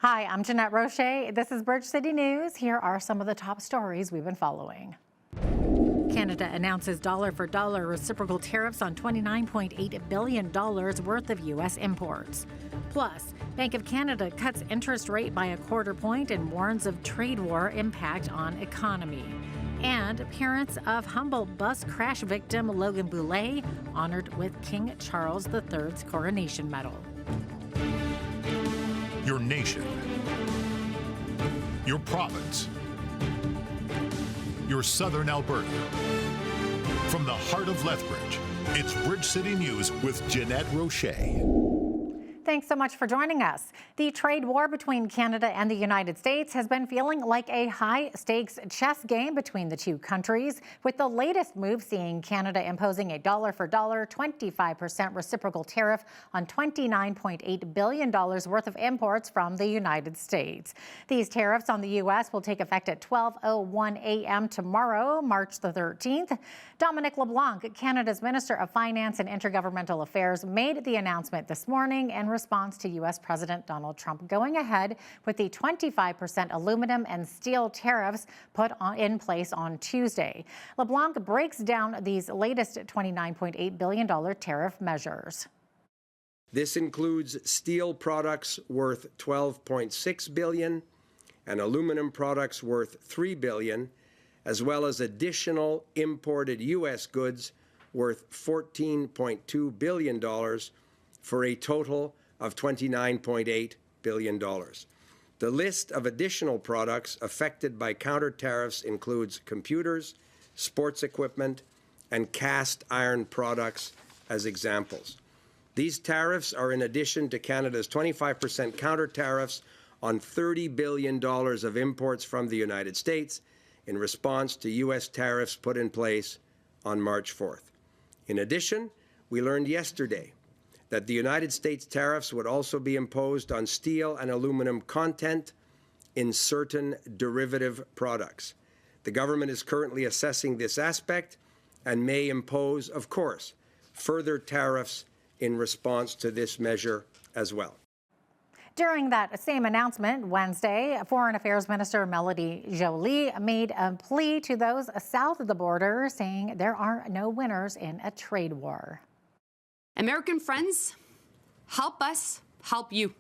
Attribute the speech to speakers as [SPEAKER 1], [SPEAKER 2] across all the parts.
[SPEAKER 1] Hi, I'm Jeanette Roche. This is Bridge City News. Here are some of the top stories we've been following. Canada announces dollar-for-dollar reciprocal tariffs on $29.8 billion worth of U.S. imports. Plus, Bank of Canada cuts interest rate by 1/4 point and warns of trade war impact on economy. And parents of Humboldt bus crash victim Logan Boulay honored with King Charles III's coronation medal.
[SPEAKER 2] Your nation, your province, your southern Alberta. From the heart of Lethbridge, it's Bridge City News with Jeanette Roche.
[SPEAKER 1] Thanks so much for joining us. The trade war between Canada and the United States has been feeling like a high-stakes chess game between the two countries, with the latest move seeing Canada imposing a dollar-for-dollar 25% reciprocal tariff on $29.8 billion worth of imports from the United States. These tariffs on the U.S. will take effect at 12:01 a.m. tomorrow, March the 13th. Dominic LeBlanc, Canada's Minister of Finance and Intergovernmental Affairs, made the announcement this morning in response to U.S. President Donald Trump going ahead with the 25% aluminum and steel tariffs put in place on Tuesday. LeBlanc breaks down these latest $29.8 billion tariff measures.
[SPEAKER 3] This includes steel products worth $12.6 billion and aluminum products worth $3 billion, as well as additional imported U.S. goods worth $14.2 billion for a total of $29.8 billion. The list of additional products affected by counter tariffs includes computers, sports equipment, and cast iron products as examples. These tariffs are in addition to Canada's 25% counter tariffs on $30 billion of imports from the United States in response to U.S. tariffs put in place on March 4th. In addition, we learned yesterday that the United States tariffs would also be imposed on steel and aluminum content in certain derivative products. The government is currently assessing this aspect and may impose, of course, further tariffs in response to this measure as well.
[SPEAKER 1] During that same announcement Wednesday, Foreign Affairs Minister Melody Joly made a plea to those south of the border, saying there are no winners in a trade war.
[SPEAKER 4] American friends, help us help you.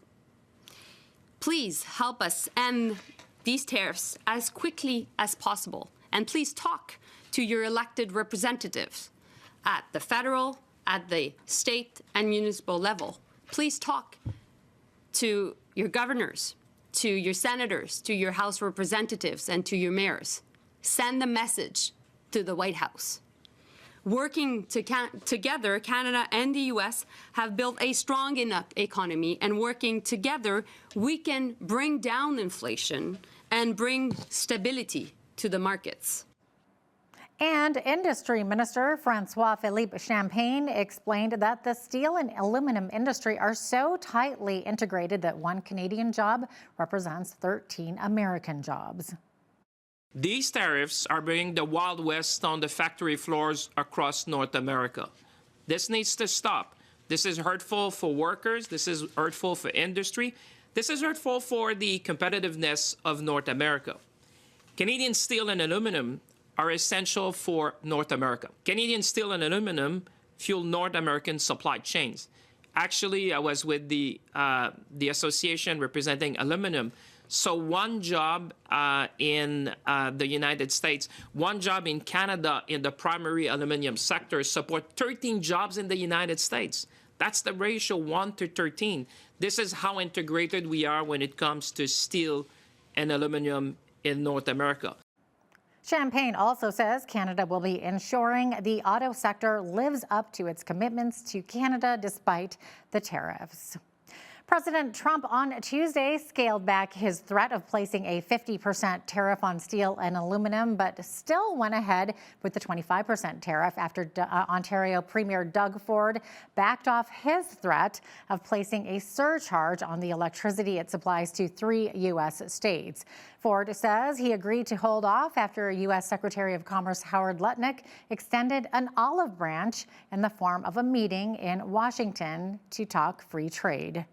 [SPEAKER 4] Please help us end these tariffs as quickly as possible. And please talk to your elected representatives at the federal, at the state and municipal level. Please talk to your governors, to your senators, to your House representatives, and to your mayors. Send the message to the White House. Working together, Canada and the U.S. have built a strong enough economy, and working together, we can bring down inflation and bring stability to the markets.
[SPEAKER 1] And Industry Minister François-Philippe Champagne explained that the steel and aluminum industry are so tightly integrated that one Canadian job represents 13 American jobs.
[SPEAKER 5] These tariffs are bringing the Wild West on the factory floors across North America. This needs to stop. This is hurtful for workers. This is hurtful for industry. This is hurtful for the competitiveness of North America. Canadian steel and aluminum are essential for North America. Canadian steel and aluminum fuel North American supply chains. Actually, I was with the association representing aluminum. So one job in the United States, one job in Canada in the primary aluminum sector support 13 jobs in the United States. That's the ratio 1 to 13. This is how integrated we are when it comes to steel and aluminum in North America.
[SPEAKER 1] Champagne also says Canada will be ensuring the auto sector lives up to its commitments to Canada despite the tariffs. President Trump on Tuesday scaled back his threat of placing a 50% tariff on steel and aluminum, but still went ahead with the 25% tariff after Ontario Premier Doug Ford backed off his threat of placing a surcharge on the electricity it supplies to 3 U.S. states. Ford says he agreed to hold off after U.S. Secretary of Commerce Howard Lutnick extended an olive branch in the form of a meeting in Washington to talk free trade.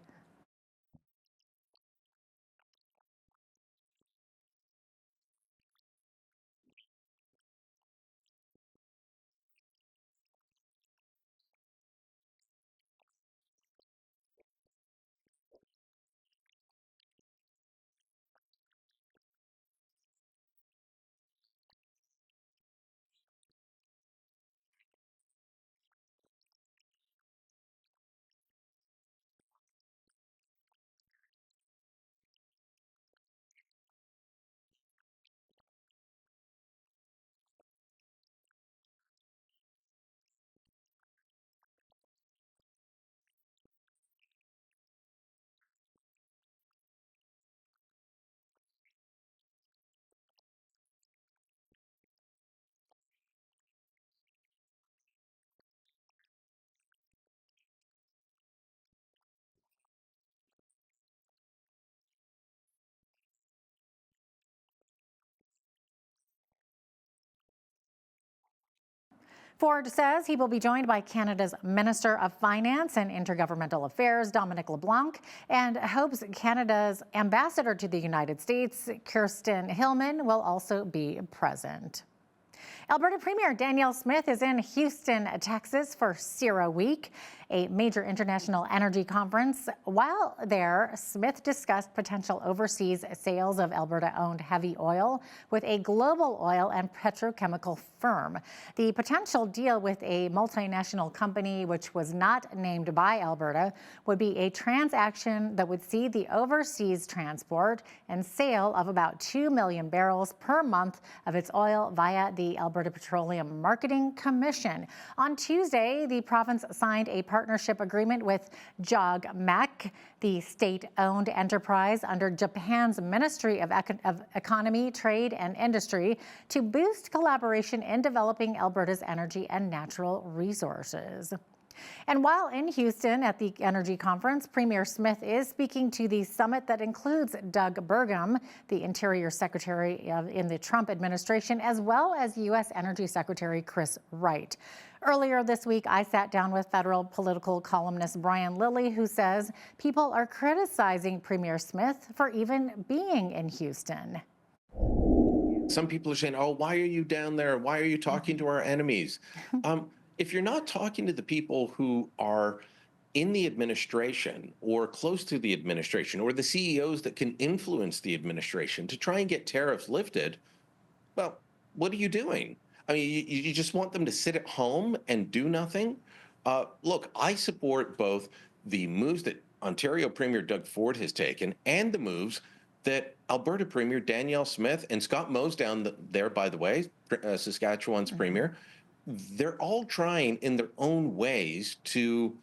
[SPEAKER 1] Ford says he will be joined by Canada's Minister of Finance and Intergovernmental Affairs, Dominic LeBlanc, and hopes Canada's ambassador to the United States, Kirsten Hillman, will also be present. Alberta Premier Danielle Smith is in Houston, Texas for CERA Week, a major international energy conference. While there, Smith discussed potential overseas sales of Alberta-owned heavy oil with a global oil and petrochemical firm. The potential deal with a multinational company, which was not named by Alberta, would be a transaction that would see the overseas transport and sale of about 2 million barrels per month of its oil via the Alberta Petroleum Marketing Commission. On Tuesday, the province signed a partnership agreement with JOGMEC, the state-owned enterprise under Japan's Ministry of Economy, Trade and Industry, to boost collaboration in developing Alberta's energy and natural resources. And while in Houston at the Energy Conference, Premier Smith is speaking to the summit that includes Doug Burgum, the Interior Secretary in the Trump administration, as well as U.S. Energy Secretary Chris Wright. Earlier this week, I sat down with federal political columnist Brian Lilley, who says people are criticizing Premier Smith for even being in Houston.
[SPEAKER 6] Some people are saying, oh, why are you down there? Why are you talking to our enemies? If you're not talking to the people who are in the administration or close to the administration or the CEOs that can influence the administration to try and get tariffs lifted, well, what are you doing? I mean, you just want them to sit at home and do nothing? Look, I support both the moves that Ontario Premier Doug Ford has taken and the moves that Alberta Premier Danielle Smith and Scott Moe's down there, by the way, Saskatchewan's Premier, they're all trying in their own ways to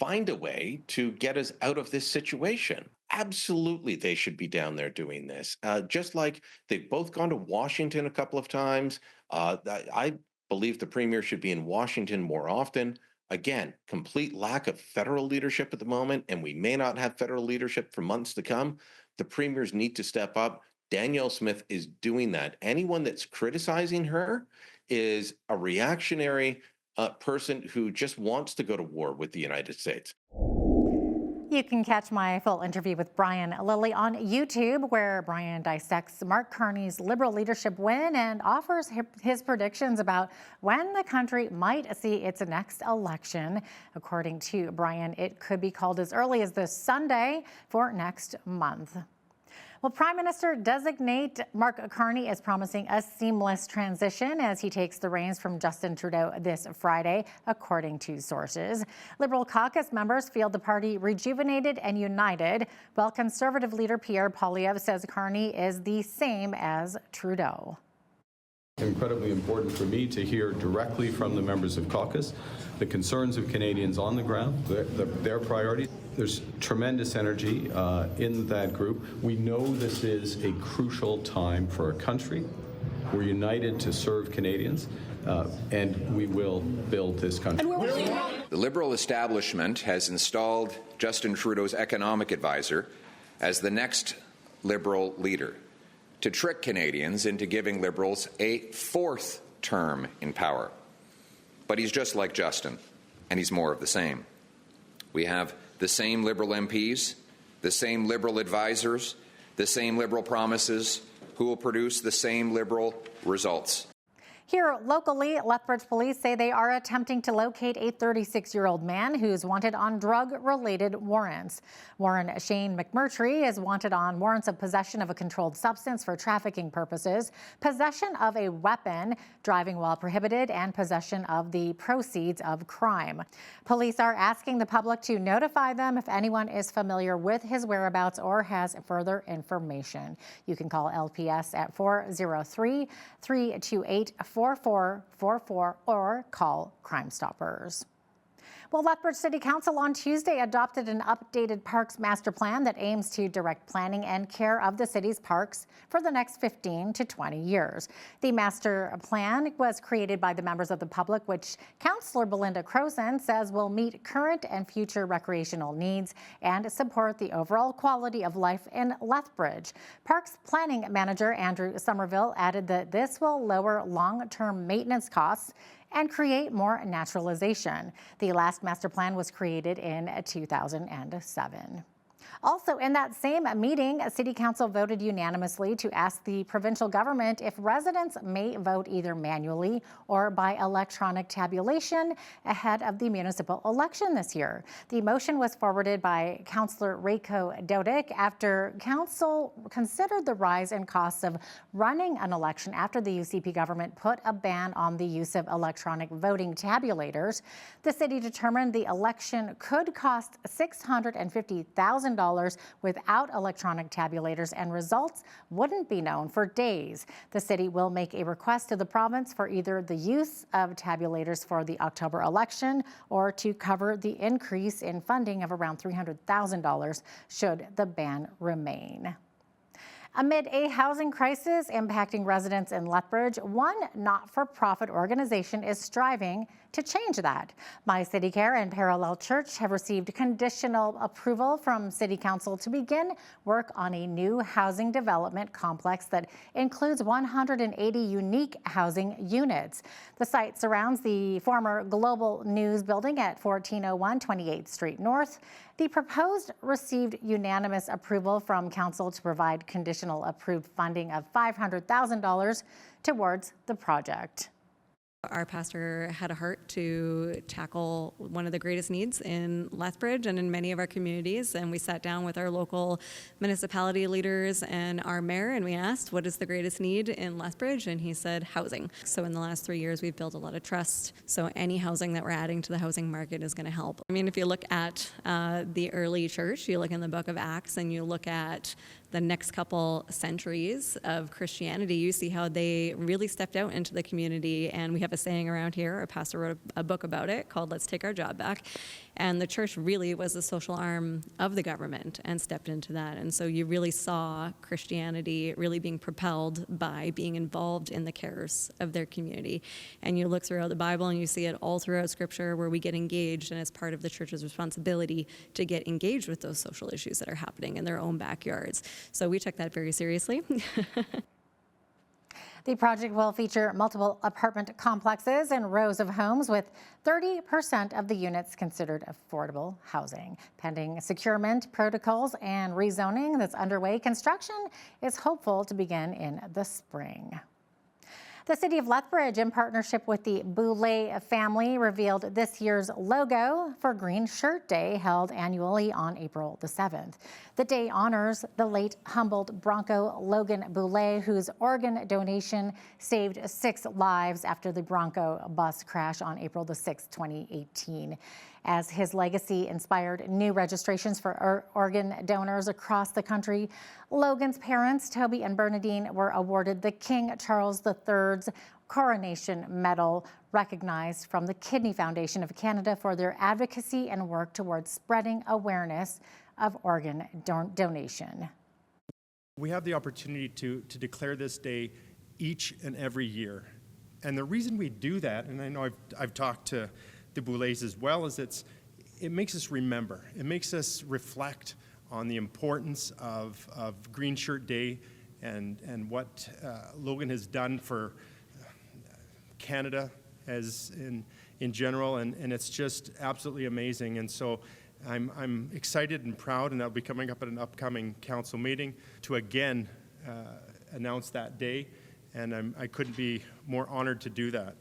[SPEAKER 6] find a way to get us out of this situation. Absolutely, they should be down there doing this. Just like they've both gone to Washington a couple of times. I believe the Premier should be in Washington more often. Again, complete lack of federal leadership at the moment, and we may not have federal leadership for months to come. The Premiers need to step up. Danielle Smith is doing that. Anyone that's criticizing her is a reactionary person who just wants to go to war with the United States.
[SPEAKER 1] You can catch my full interview with Brian Lilley on YouTube, where Brian dissects Mark Carney's Liberal leadership win and offers his predictions about when the country might see its next election. According to Brian, it could be called as early as this Sunday for next month. Well, Prime Minister-designate Mark Carney is promising a seamless transition as he takes the reins from Justin Trudeau this Friday, according to sources. Liberal caucus members feel the party rejuvenated and united, while Conservative leader Pierre Poilievre says Carney is the same as Trudeau.
[SPEAKER 7] Incredibly important for me to hear directly from the members of caucus the concerns of Canadians on the ground, their priorities. There's tremendous energy in that group. We know this is a crucial time for our country. We're united to serve Canadians, and we will build this country.
[SPEAKER 8] The Liberal establishment has installed Justin Trudeau's economic advisor as the next Liberal leader, to trick Canadians into giving Liberals a fourth term in power. But he's just like Justin, and he's more of the same. We have the same Liberal MPs, the same Liberal advisors, the same Liberal promises, who will produce the same Liberal results.
[SPEAKER 1] Here locally, Lethbridge police say they are attempting to locate a 36-year-old man who's wanted on drug-related warrants. Warren Shane McMurtry is wanted on warrants of possession of a controlled substance for trafficking purposes, possession of a weapon, driving while prohibited, and possession of the proceeds of crime. Police are asking the public to notify them if anyone is familiar with his whereabouts or has further information. You can call LPS at 403-328-4444 or call Crime Stoppers. Well, Lethbridge City Council on Tuesday adopted an updated parks master plan that aims to direct planning and care of the city's parks for the next 15 to 20 years. The master plan was created by the members of the public, which Councillor Belinda Crowson says will meet current and future recreational needs and support the overall quality of life in Lethbridge. Parks Planning Manager Andrew Somerville added that this will lower long-term maintenance costs and create more naturalization. The last master plan was created in 2007. Also, in that same meeting, City Council voted unanimously to ask the provincial government if residents may vote either manually or by electronic tabulation ahead of the municipal election this year. The motion was forwarded by Councillor Reiko Dodick after Council considered the rise in costs of running an election after the UCP government put a ban on the use of electronic voting tabulators. The city determined the election could cost $650,000 without electronic tabulators, and results wouldn't be known for days. The city will make a request to the province for either the use of tabulators for the October election or to cover the increase in funding of around $300,000 should the ban remain. Amid a housing crisis impacting residents in Lethbridge, one not-for-profit organization is striving to change that. My City Care and Parallel Church have received conditional approval from City Council to begin work on a new housing development complex that includes 180 unique housing units. The site surrounds the former Global News building at 1401 28th Street North. The proposed received unanimous approval from Council to provide conditional approved funding of $500,000 towards the project.
[SPEAKER 9] Our pastor had a heart to tackle one of the greatest needs in Lethbridge and in many of our communities, and we sat down with our local municipality leaders and our mayor, and we asked, what is the greatest need in Lethbridge? And he said, housing. So in the last 3 years, we've built a lot of trust. So any housing that we're adding to the housing market is going to help. I mean, if you look at the early church, you look in the book of Acts, and you look at the next couple centuries of Christianity, you see how they really stepped out into the community. And we have a saying around here, our pastor wrote a book about it called Let's Take Our Job Back. And the church really was the social arm of the government and stepped into that. And so you really saw Christianity really being propelled by being involved in the cares of their community. And you look throughout the Bible and you see it all throughout Scripture where we get engaged, and it's part of the church's responsibility to get engaged with those social issues that are happening in their own backyards. So we took that very seriously.
[SPEAKER 1] The project will feature multiple apartment complexes and rows of homes with 30% of the units considered affordable housing. Pending securement protocols and rezoning that's underway, construction is hopeful to begin in the spring. The City of Lethbridge, in partnership with the Boulay family, revealed this year's logo for Green Shirt Day, held annually on April the 7th. The day honors the late Humboldt Bronco Logan Boulay, whose organ donation saved 6 lives after the Bronco bus crash on April the 6th, 2018. As his legacy inspired new registrations for organ donors across the country, Logan's parents, Toby and Bernadine, were awarded the King Charles III's Coronation Medal, recognized from the Kidney Foundation of Canada for their advocacy and work towards spreading awareness of organ donation.
[SPEAKER 10] We have the opportunity to declare this day each and every year. And the reason we do that, and I know I've talked to the Boulays as well, is it makes us remember. It makes us reflect on the importance of Green Shirt Day and what Logan has done for Canada as in general, and it's just absolutely amazing. And so I'm excited and proud, and that'll be coming up at an upcoming council meeting to again announce that day, and I couldn't be more honored to do that.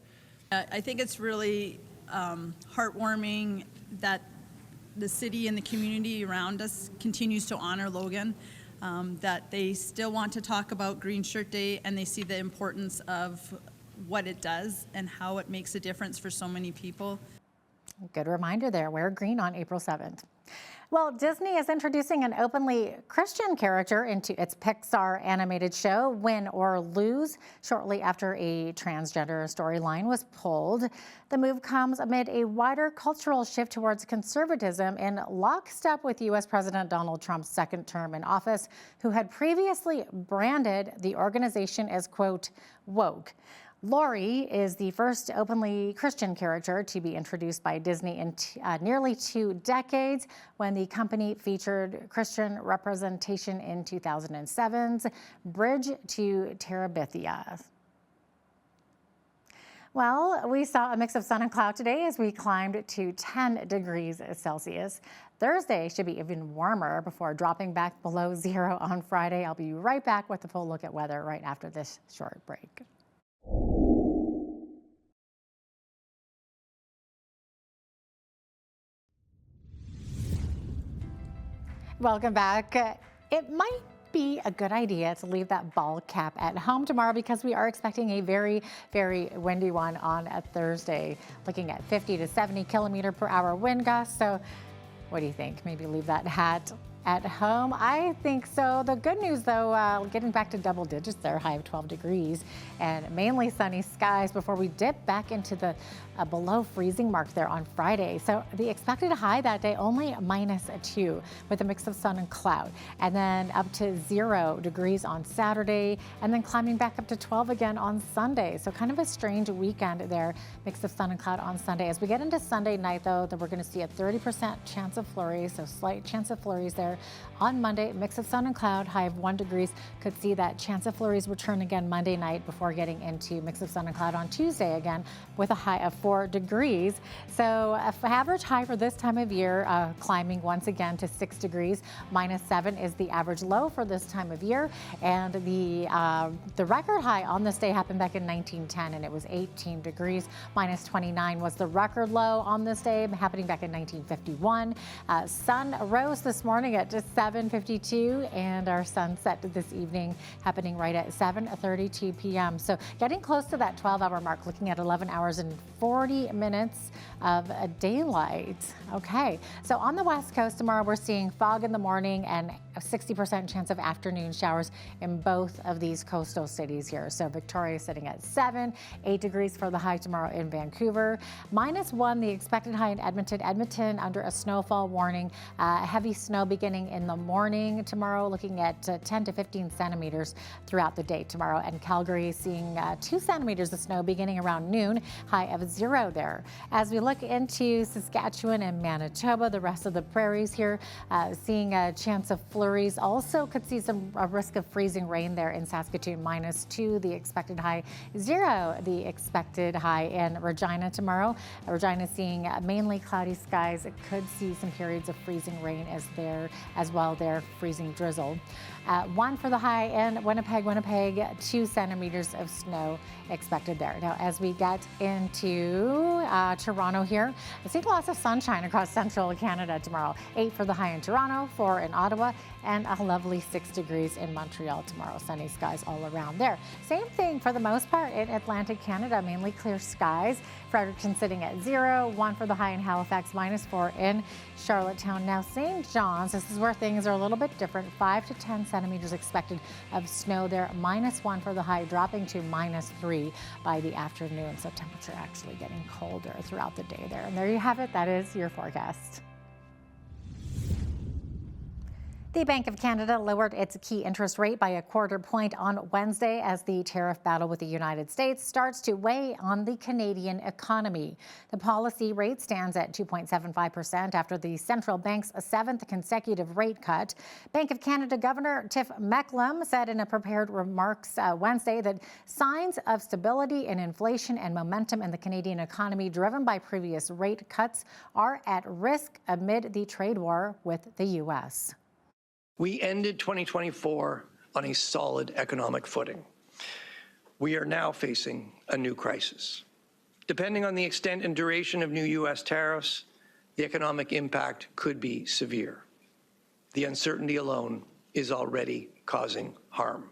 [SPEAKER 11] I think it's really heartwarming that the city and the community around us continues to honor Logan, that they still want to talk about Green Shirt Day, and they see the importance of what it does and how it makes a difference for so many people.
[SPEAKER 1] Good reminder there, wear green on April 7th. Well, Disney is introducing an openly Christian character into its Pixar animated show, Win or Lose, shortly after a transgender storyline was pulled. The move comes amid a wider cultural shift towards conservatism in lockstep with U.S. President Donald Trump's second term in office, who had previously branded the organization as, quote, woke. Lori is the first openly Christian character to be introduced by Disney in nearly 2 decades, when the company featured Christian representation in 2007's Bridge to Terabithia. Well, we saw a mix of sun and cloud today as we climbed to 10 degrees Celsius. Thursday should be even warmer before dropping back below zero on Friday. I'll be right back with a full look at weather right after this short break. Welcome back. It might be a good idea to leave that ball cap at home tomorrow because we are expecting a very, very windy one on a Thursday, looking at 50 to 70 kilometer per hour wind gusts. So what do you think? Maybe leave that hat at home? I think so. The good news, though, getting back to double digits there, high of 12 degrees and mainly sunny skies before we dip back into the below freezing mark there on Friday. So the expected high that day only -2 with a mix of sun and cloud, and then up to 0 degrees on Saturday, and then climbing back up to 12 again on Sunday. So kind of a strange weekend there, mix of sun and cloud on Sunday. As we get into Sunday night, though, that we're going to see a 30% chance of flurries, so slight chance of flurries there. On Monday, mix of sun and cloud, high of 1 degrees. Could see that chance of flurries return again Monday night before getting into mix of sun and cloud on Tuesday again with a high of 4 degrees. So average high for this time of year, climbing once again to 6 degrees. -7 is the average low for this time of year. And the record high on this day happened back in 1910, and it was 18 degrees. -29 was the record low on this day, happening back in 1951. Sun rose this morning at just 7:52, and our sunset this evening happening right at 7:32 p.m. So getting close to that 12-hour mark, looking at 11 hours and 40 minutes of daylight. Okay, so on the West Coast tomorrow, we're seeing fog in the morning and a 60% chance of afternoon showers in both of these coastal cities here. So Victoria sitting at 7, 8 degrees for the high tomorrow in Vancouver. -1, the expected high in Edmonton. Edmonton under a snowfall warning. Heavy snow beginning in the morning tomorrow, looking at 10 to 15 centimeters throughout the day tomorrow. And Calgary seeing 2 centimeters of snow beginning around noon, high of 0 there. As we look into Saskatchewan and Manitoba, the rest of the prairies here, seeing a chance of flurries. Also could see a risk of freezing rain there in Saskatoon, -2, the expected high, 0, the expected high in Regina tomorrow. Regina seeing mainly cloudy skies. It could see some periods of freezing rain as well there, freezing drizzle. 1 for the high in Winnipeg, 2 centimeters of snow expected there. Now, as we get into Toronto here, I see lots of sunshine across central Canada tomorrow. 8 for the high in Toronto, 4 in Ottawa, and a lovely 6 degrees in Montreal tomorrow. Sunny skies all around there. Same thing for the most part in Atlantic Canada, mainly clear skies. Fredericton sitting at 0, 1 for the high in Halifax, -4 in Charlottetown. Now, St. John's, this is where things are a little bit different. 5 to 10 centimeters expected of snow there. -1 for the high, dropping to -3 by the afternoon. So temperature actually getting colder throughout the day there. And there you have it. That is your forecast. The Bank of Canada lowered its key interest rate by a 1/4 point on Wednesday as the tariff battle with the United States starts to weigh on the Canadian economy. The policy rate stands at 2.75% after the central bank's 7th consecutive rate cut. Bank of Canada Governor Tiff Macklem said in a prepared remarks Wednesday that signs of stability in inflation and momentum in the Canadian economy driven by previous rate cuts are at risk amid the trade war with the U.S.
[SPEAKER 12] We ended 2024 on a solid economic footing. We are now facing a new crisis. Depending on the extent and duration of new U.S. tariffs, the economic impact could be severe. The uncertainty alone is already causing harm.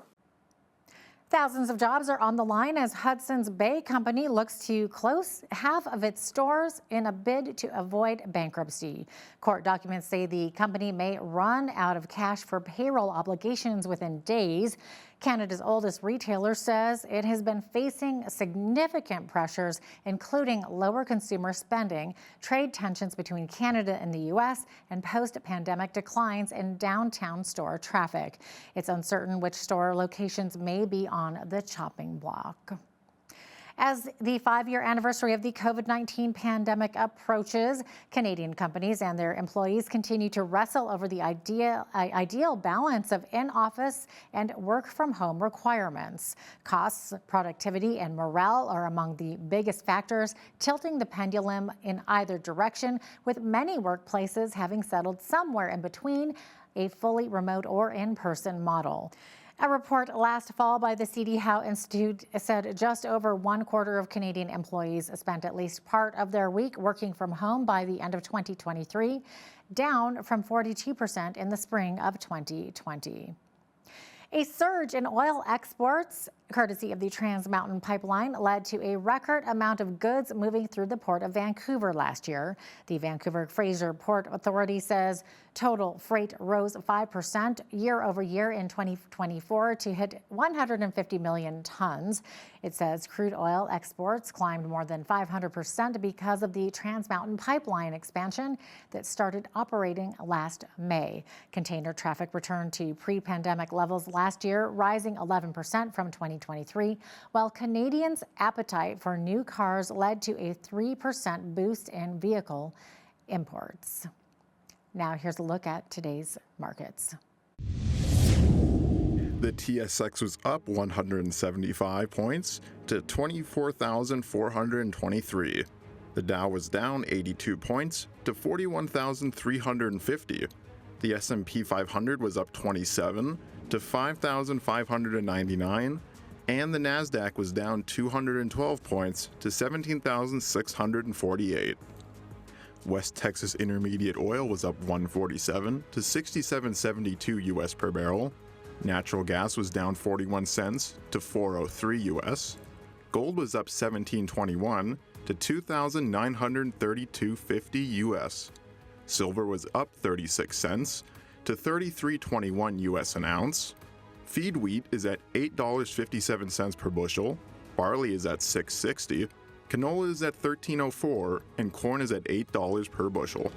[SPEAKER 1] Thousands of jobs are on the line as Hudson's Bay Company looks to close half of its stores in a bid to avoid bankruptcy. Court documents say the company may run out of cash for payroll obligations within days. Canada's oldest retailer says it has been facing significant pressures, including lower consumer spending, trade tensions between Canada and the U.S., and post-pandemic declines in downtown store traffic. It's uncertain which store locations may be on the chopping block. As the 5-year anniversary of the COVID-19 pandemic approaches, Canadian companies and their employees continue to wrestle over the ideal balance of in-office and work-from-home requirements. Costs, productivity, and morale are among the biggest factors tilting the pendulum in either direction, with many workplaces having settled somewhere in between a fully remote or in-person model. A report last fall by the C.D. Howe Institute said just over 1/4 of Canadian employees spent at least part of their week working from home by the end of 2023, down from 42% in the spring of 2020. A surge in oil exports, courtesy of the Trans Mountain Pipeline, led to a record amount of goods moving through the Port of Vancouver last year. The Vancouver Fraser Port Authority says total freight rose 5% year over year in 2024 to hit 150 million tons. It says crude oil exports climbed more than 500% because of the Trans Mountain Pipeline expansion that started operating last May. Container traffic returned to pre-pandemic levels last year, rising 11% from 2023, while Canadians' appetite for new cars led to a 3% boost in vehicle imports. Now here's a look at today's markets.
[SPEAKER 13] The TSX was up 175 points to 24,423. The Dow was down 82 points to 41,350. The S&P 500 was up 27 to 5,599, and the Nasdaq was down 212 points to 17,648. West Texas Intermediate oil was up 147 to 67.72 US per barrel. Natural gas was down 41 cents to 403 US. Gold was up 17.21 to 2,932.50 US. Silver was up 36 cents to 33.21 US an ounce. Feed wheat is at $8.57 per bushel. Barley is at $6.60. Canola is at $13.04, and corn is at $8 per bushel.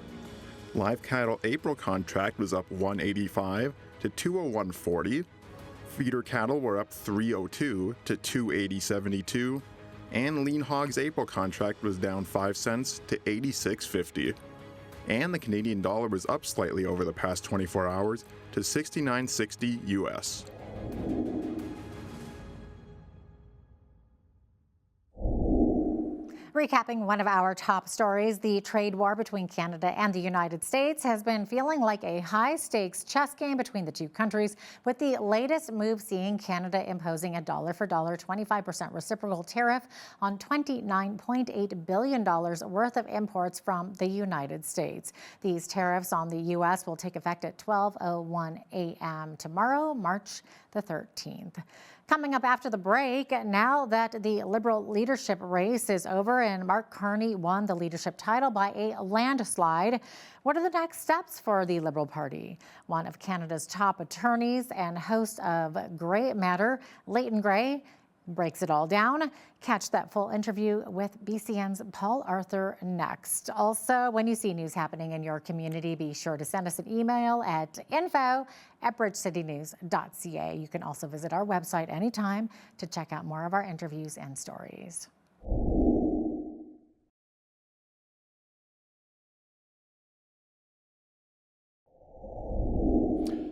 [SPEAKER 13] Live cattle April contract was up $1.85 to $201.40. Feeder cattle were up $3.02 to $280.72, and lean hogs April contract was down 5 cents to $86.50. And the Canadian dollar was up slightly over the past 24 hours to 69.60 US.
[SPEAKER 1] Recapping one of our top stories, the trade war between Canada and the United States has been feeling like a high-stakes chess game between the two countries, with the latest move seeing Canada imposing a dollar-for-dollar 25% reciprocal tariff on $29.8 billion worth of imports from the United States. These tariffs on the U.S. will take effect at 12:01 a.m. tomorrow, March the 13th. Coming up after the break, now that the Liberal leadership race is over and Mark Carney won the leadership title by a landslide, what are the next steps for the Liberal Party? One of Canada's top attorneys and host of Grey Matter, Leighton Grey, breaks it all down. Catch that full interview with BCN's Paul Arthur next. Also, when you see news happening in your community, be sure to send us an email at info@bridgecitynews.ca. You can also visit our website anytime to check out more of our interviews and stories.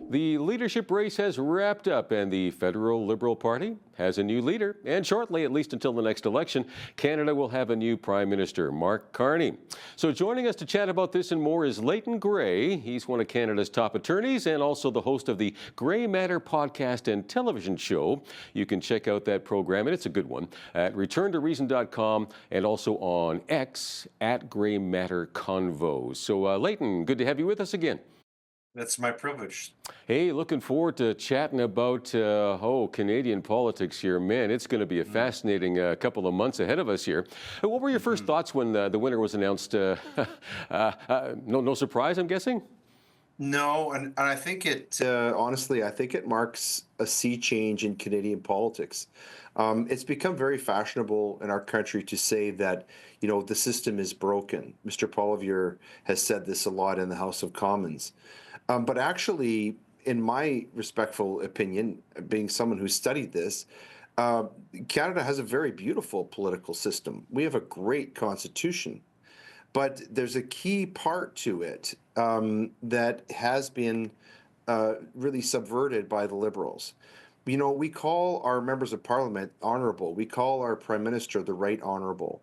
[SPEAKER 14] The leadership race has wrapped up, and the federal Liberal Party has a new leader. And shortly, at least until the next election, Canada will have a new Prime Minister, Mark Carney. So joining us to chat about this and more is Leighton Grey. He's one of Canada's top attorneys and also the host of the Grey Matter podcast and television show. You can check out that program, and it's a good one, at returntoreason.com and also on X at Grey Matter Convos. So Leighton, good to have you with us again.
[SPEAKER 15] That's my privilege.
[SPEAKER 14] Hey, looking forward to chatting about Canadian politics here. Man, it's going to be a fascinating couple of months ahead of us here. What were your first thoughts when the winner was announced? No surprise, I'm guessing?
[SPEAKER 15] No, and I think it, honestly, I think it marks a sea change in Canadian politics. It's become very fashionable in our country to say that, you know, the system is broken. Mr. Poilievre has said this a lot in the House of Commons. But actually, in my respectful opinion, being someone who studied this, Canada has a very beautiful political system. We have a great constitution, but there's a key part to it that has been really subverted by the Liberals. You know, we call our members of parliament honorable. We call our prime minister the right honorable.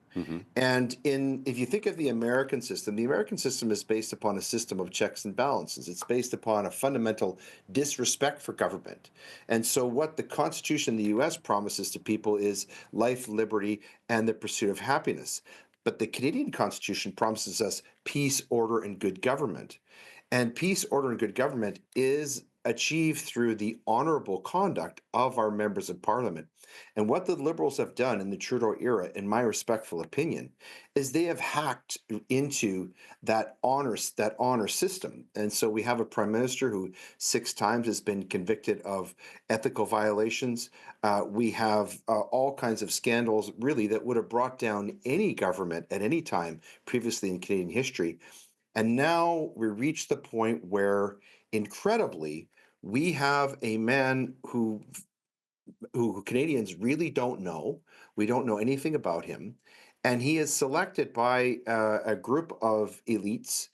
[SPEAKER 15] And if you think of the American system is based upon a system of checks and balances. It's based upon a fundamental disrespect for government. And so what the Constitution in the U.S. promises to people is life, liberty, and the pursuit of happiness. But the Canadian Constitution promises us peace, order, and good government. And peace, order, and good government is achieved through the honorable conduct of our members of parliament. And what the Liberals have done in the Trudeau era, in my respectful opinion, is they have hacked into that honor system. And so we have a prime minister who 6 times has been convicted of ethical violations. We have all kinds of scandals, really, that would have brought down any government at any time previously in Canadian history. And now we reach the point where, incredibly, we have a man who Canadians really don't know. We don't know anything about him. And he is selected by a group of elites,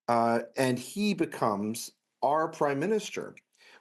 [SPEAKER 15] and he becomes our prime minister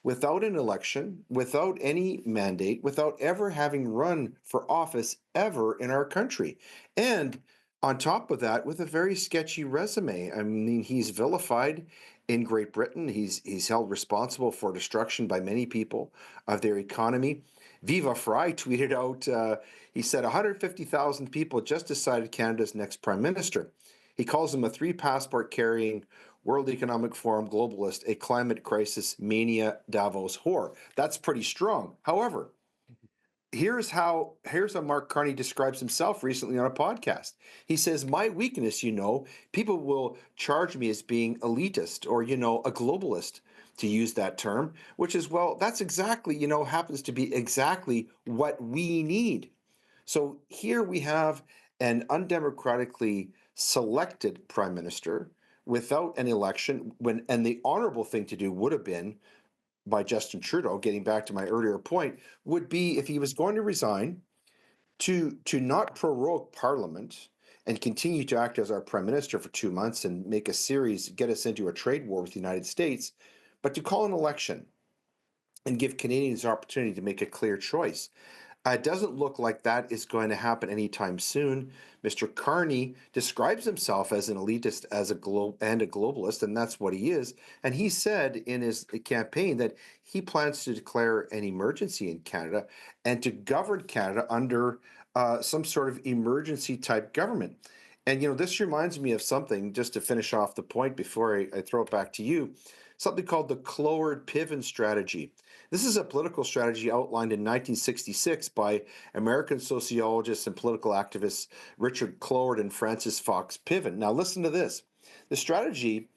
[SPEAKER 15] without an election, without any mandate, without ever having run for office ever in our country. And on top of that, with a very sketchy resume. I mean, he's vilified in Great Britain. He's held responsible for destruction by many people of their economy. Viva Fry tweeted out, he said 150,000 people just decided Canada's next prime minister. He calls him a 3-passport carrying World Economic Forum globalist, a climate crisis mania Davos whore. That's pretty strong. However, here's how Mark Carney describes himself recently on a podcast. He says, my weakness, people will charge me as being elitist or, a globalist, to use that term, which is, well, that's exactly, happens to be exactly what we need. So here we have an undemocratically selected prime minister without an election, and the honorable thing to do would have been, by Justin Trudeau, getting back to my earlier point, would be, if he was going to resign, to not prorogue Parliament and continue to act as our prime minister for 2 months and get us into a trade war with the United States, but to call an election and give Canadians an opportunity to make a clear choice. It doesn't look like that is going to happen anytime soon. Mr. Carney describes himself as an elitist, as a globalist, and that's what he is. And he said in his campaign that he plans to declare an emergency in Canada and to govern Canada under some sort of emergency type government. And, this reminds me of something, just to finish off the point before I throw it back to you, something called the Cloward-Piven strategy. This is a political strategy outlined in 1966 by American sociologists and political activists Richard Cloward and Francis Fox Piven. Now listen to this. The strategy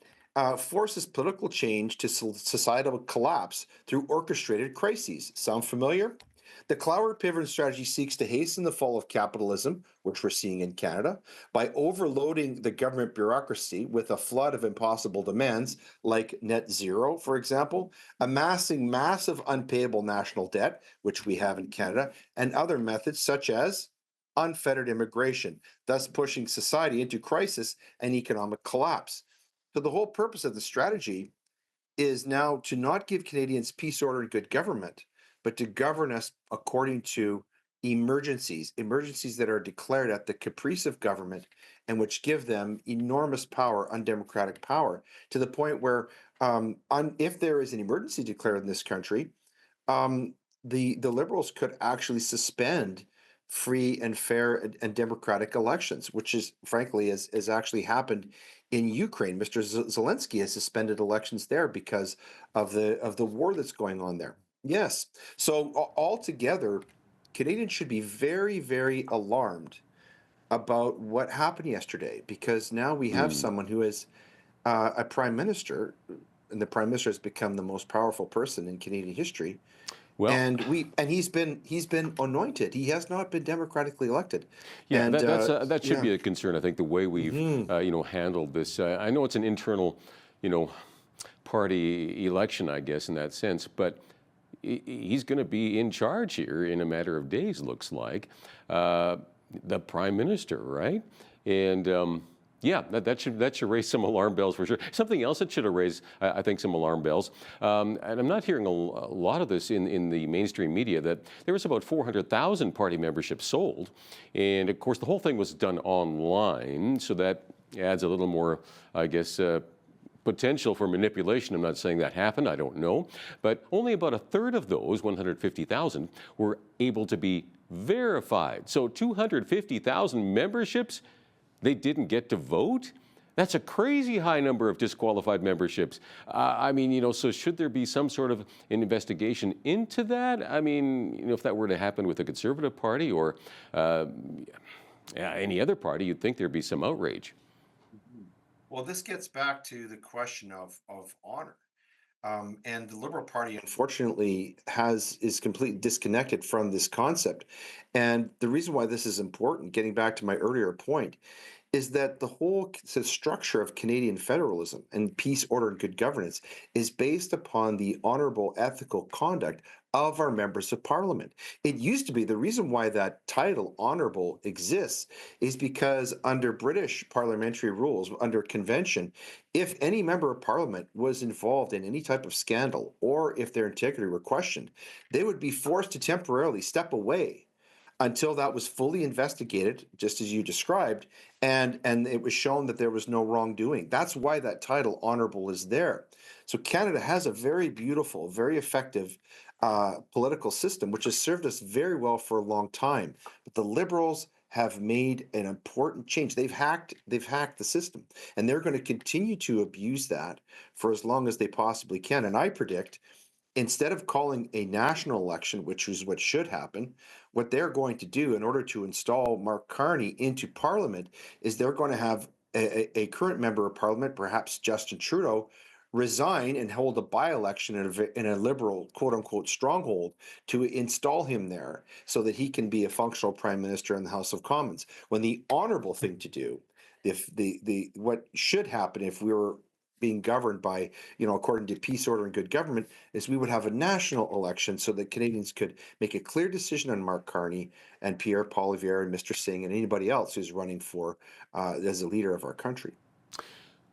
[SPEAKER 15] forces political change to societal collapse through orchestrated crises. Sound familiar? The Cloward-Piven strategy seeks to hasten the fall of capitalism, which we're seeing in Canada, by overloading the government bureaucracy with a flood of impossible demands, like net zero, for example, amassing massive unpayable national debt, which we have in Canada, and other methods such as unfettered immigration, thus pushing society into crisis and economic collapse. So the whole purpose of the strategy is now to not give Canadians peace, order, and good government, but to govern us according to emergencies that are declared at the caprice of government and which give them enormous power, undemocratic power, to the point where if there is an emergency declared in this country, the Liberals could actually suspend free and fair and democratic elections, which is, frankly, has actually happened in Ukraine. Mr. Zelensky has suspended elections there because of the war that's going on there. Yes. So altogether, Canadians should be very, very alarmed about what happened yesterday, because now we have someone who is a prime minister, and the prime minister has become the most powerful person in Canadian history. Well, and he's been anointed. He has not been democratically elected.
[SPEAKER 14] Yeah,
[SPEAKER 15] and,
[SPEAKER 14] that should be a concern. I think the way we've handled this. I know it's an internal, party election, I guess, in that sense, but he's going to be in charge here in a matter of days, looks like, the prime minister, right? And yeah, that should raise some alarm bells for sure. Something else that should have raised, I think, some alarm bells, and I'm not hearing a lot of this in the mainstream media, that there was about 400,000 party memberships sold. And of course, the whole thing was done online, so that adds a little more, I guess, potential for manipulation. I'm not saying that happened, I don't know. But only about a third of those 150,000 were able to be verified. So 250,000 memberships, they didn't get to vote? That's a crazy high number of disqualified memberships. I mean, you know, so should there be some sort of an investigation into that? I mean, you know, if that were to happen with the Conservative Party or any other party, you'd think there'd be some outrage.
[SPEAKER 15] Well, this gets back to the question of honor. And the Liberal Party, unfortunately, is completely disconnected from this concept. And the reason why this is important, getting back to my earlier point, is that the whole structure of Canadian federalism and peace, order, and good governance is based upon the honorable, ethical conduct of our members of parliament. It used to be, the reason why that title, honorable, exists is because under British parliamentary rules, under convention, if any member of parliament was involved in any type of scandal or if their integrity were questioned, they would be forced to temporarily step away until that was fully investigated, just as you described, and it was shown that there was no wrongdoing. That's why that title, honorable, is there. So Canada has a very beautiful, very effective political system, which has served us very well for a long time. But the Liberals have made an important change. They've hacked the system, and they're going to continue to abuse that for as long as they possibly can. And I predict, instead of calling a national election, which is what should happen, what they're going to do in order to install Mark Carney into Parliament is they're going to have a current member of Parliament, perhaps Justin Trudeau, resign and hold a by-election in a Liberal quote-unquote stronghold to install him there so that he can be a functional prime minister in the House of Commons. When the honorable thing to do, if what should happen if we were being governed by, you know, according to peace, order, and good government, is we would have a national election so that Canadians could make a clear decision on Mark Carney and Pierre Poilievre and Mr. Singh and anybody else who's running for as a leader of our country.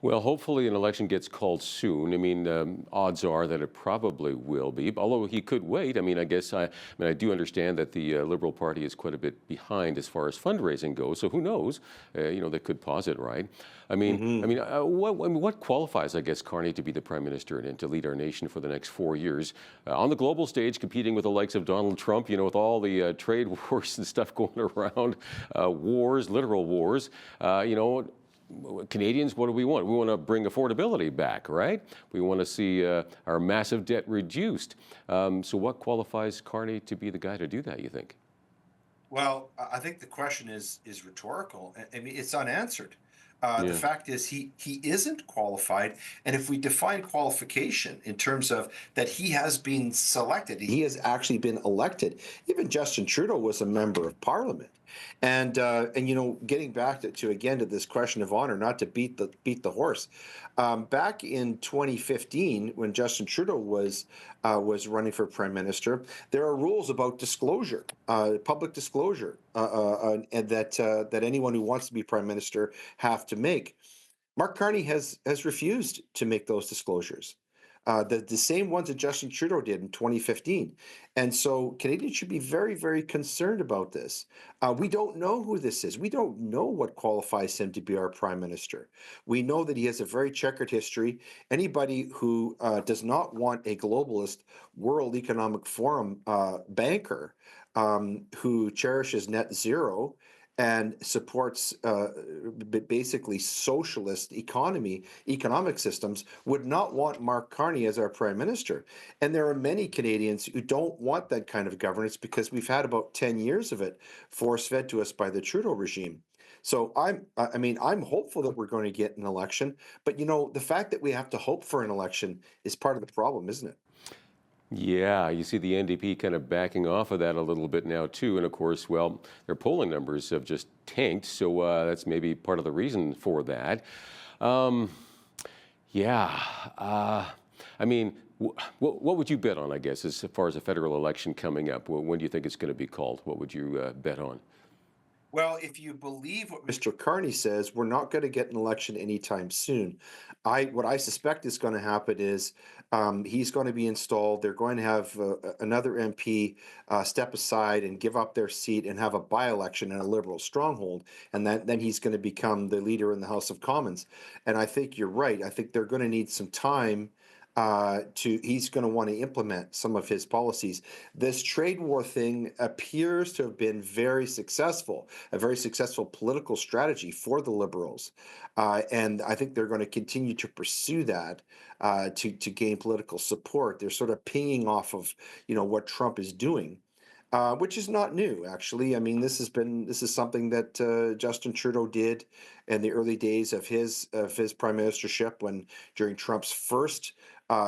[SPEAKER 14] Well, hopefully an election gets called soon. I mean, odds are that it probably will be, although he could wait. I mean, I guess I do understand that the Liberal Party is quite a bit behind as far as fundraising goes. So who knows? You know, they could pause it, right? I mean, what qualifies, I guess, Carney to be the prime minister and to lead our nation for the next 4 years on the global stage, competing with the likes of Donald Trump? You know, with all the trade wars and stuff going around, wars, literal wars. You know. Canadians, what do we want? We want to bring affordability back, right? We want to see our massive debt reduced. So what qualifies Carney to be the guy to do that, you think?
[SPEAKER 15] Well, I think the question is rhetorical. I mean, it's unanswered. The fact is he isn't qualified. And if we define qualification in terms of that he has been selected, he has actually been elected. Even Justin Trudeau was a member of Parliament. And you know, getting back to this question of honor, not to beat the horse. Back in 2015, when Justin Trudeau was running for prime minister, there are rules about disclosure, public disclosure, and that anyone who wants to be prime minister have to make. Mark Carney has refused to make those disclosures. The same ones that Justin Trudeau did in 2015. And so Canadians should be very, very concerned about this. We don't know who this is. We don't know what qualifies him to be our prime minister. We know that he has a very checkered history. Anybody who does not want a globalist World Economic Forum banker who cherishes net zero and supports basically socialist economic systems would not want Mark Carney as our prime minister. And there are many Canadians who don't want that kind of governance because we've had about 10 years of it force-fed to us by the Trudeau regime. So I'm hopeful that we're going to get an election, but you know, the fact that we have to hope for an election is part of the problem, isn't it?
[SPEAKER 14] Yeah, you see the NDP kind of backing off of that a little bit now too, and of course, well, their polling numbers have just tanked, so that's maybe part of the reason for that. I mean, What would you bet on, I guess, as far as a federal election coming up? When do you think it's going to be called? What would you bet on?
[SPEAKER 15] Well, if you believe what Mr. Carney says, we're not going to get an election anytime soon. What I suspect is going to happen is he's going to be installed. They're going to have another MP step aside and give up their seat and have a by-election in a Liberal stronghold, and then he's going to become the leader in the House of Commons. And I think you're right. I think they're going to need some time. He's going to want to implement some of his policies. This trade war thing appears to have been very successful, a very successful political strategy for the Liberals. And I think they're going to continue to pursue that to gain political support. They're sort of pinging off of, what Trump is doing. Which is not new, actually. I mean, this is something that Justin Trudeau did in the early days of his prime ministership during Trump's first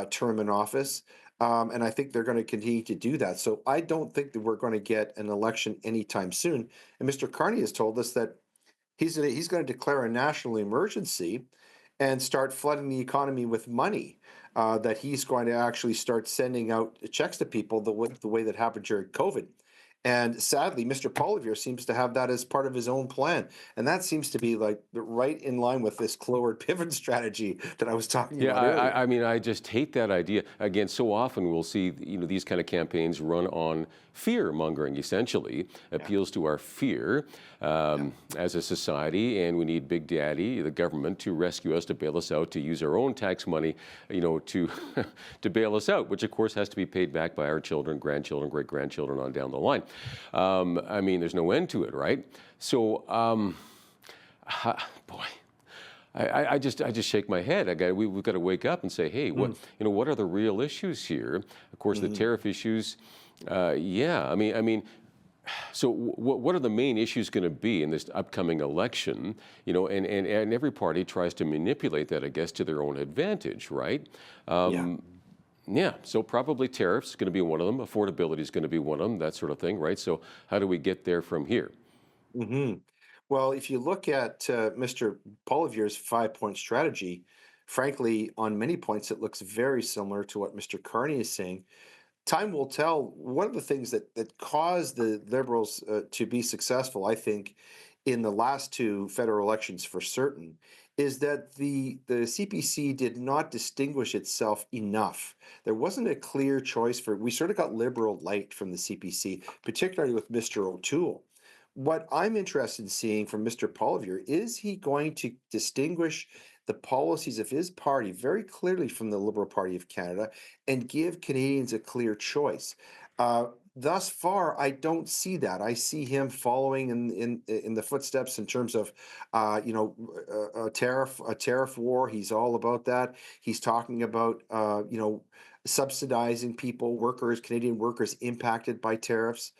[SPEAKER 15] term in office, and I think they're going to continue to do that. So I don't think that we're going to get an election anytime soon. And Mr. Carney has told us that he's going to declare a national emergency and start flooding the economy with money. That he's going to actually start sending out checks to people the way that happened during COVID. And sadly, Mr. Poilievre seems to have that as part of his own plan. And that seems to be like right in line with this clowered pivot strategy that I was talking about earlier.
[SPEAKER 14] I mean, I just hate that idea. Again, so often we'll see, these kind of campaigns run on fear mongering, essentially, appeals to our fear as a society. And we need Big Daddy, the government, to rescue us, to bail us out, to use our own tax money, to to bail us out, which of course has to be paid back by our children, grandchildren, great-grandchildren on down the line. I mean, there's no end to it, right? So, boy, I just shake my head. We've got to wake up and say, hey, what are the real issues here? Of course, the tariff issues. I mean, so what are the main issues going to be in this upcoming election? And every party tries to manipulate that, I guess, to their own advantage, right? So probably tariffs is going to be one of them. Affordability is going to be one of them, that sort of thing, right? So how do we get there from here?
[SPEAKER 15] Well, if you look at Mr. Poilievre's 5-point strategy, frankly, on many points, it looks very similar to what Mr. Carney is saying. Time will tell. One of the things that caused the Liberals to be successful, I think, in the last two federal elections for certain, is that the CPC did not distinguish itself enough. There wasn't a clear choice we sort of got Liberal light from the CPC, particularly with Mr. O'Toole. What I'm interested in seeing from Mr. Poilievre, is he going to distinguish the policies of his party very clearly from the Liberal Party of Canada and give Canadians a clear choice? Thus far, I don't see that. I see him following in the footsteps in terms of, a tariff war. He's all about that. He's talking about, subsidizing Canadian workers impacted by tariffs.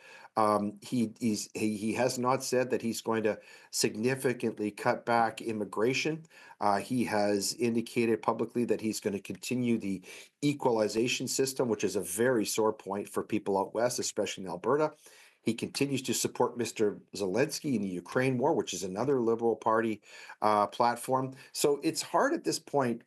[SPEAKER 15] He has not said that he's going to significantly cut back immigration. He has indicated publicly that he's going to continue the equalization system, which is a very sore point for people out west, especially in Alberta. He continues to support Mr. Zelensky in the Ukraine war, which is another Liberal Party platform. So it's hard at this point,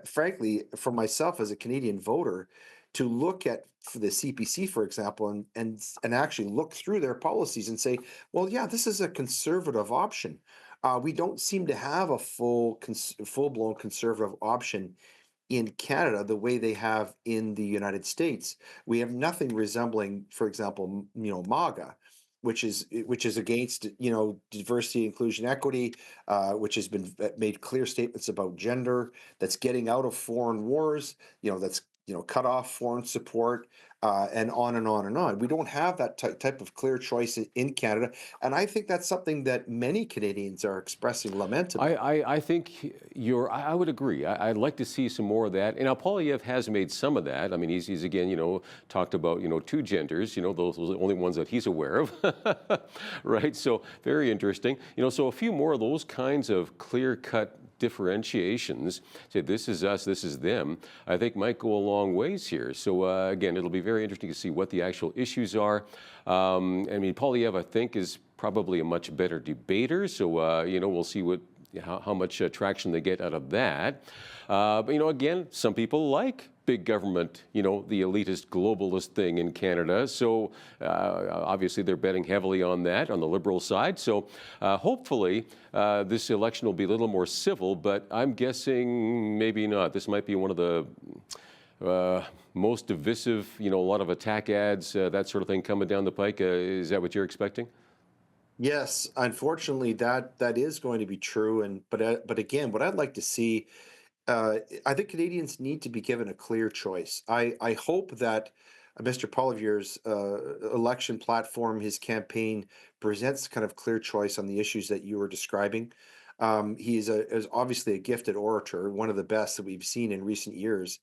[SPEAKER 15] frankly, for myself as a Canadian voter, to look at the CPC, for example, and actually look through their policies and say, well, yeah, this is a conservative option. We don't seem to have a full-blown conservative option in Canada the way they have in the United States. We have nothing resembling, for example, MAGA, which is against diversity, inclusion, equity, which has been made clear statements about gender, that's getting out of foreign wars, that's cut off foreign support, and on and on and on. We don't have that type of clear choice in Canada, and I think that's something that many Canadians are expressing lament about.
[SPEAKER 14] I think I would agree. I'd like to see some more of that. And now Poilievre has made some of that. I mean, he's again, talked about, two genders, those are the only ones that he's aware of, right? So very interesting. So a few more of those kinds of clear-cut differentiations, say this is us, this is them, I think might go a long ways here. So again, it'll be very interesting to see what the actual issues are. I mean, Poilievre, I think, is probably a much better debater. So we'll see how much traction they get out of that. But again, some people like big government, you know, the elitist globalist thing in Canada. So obviously they're betting heavily on that on the Liberal side. So hopefully this election will be a little more civil, but I'm guessing maybe not. This might be one of the most divisive, you know, a lot of attack ads, that sort of thing coming down the pike. Is that what you're expecting?
[SPEAKER 15] Yes, unfortunately, that is going to be true. But again, what I'd like to see, I think Canadians need to be given a clear choice. I hope that Mr. Poilievre's election platform, his campaign, presents kind of clear choice on the issues that you were describing. He is obviously a gifted orator, one of the best that we've seen in recent years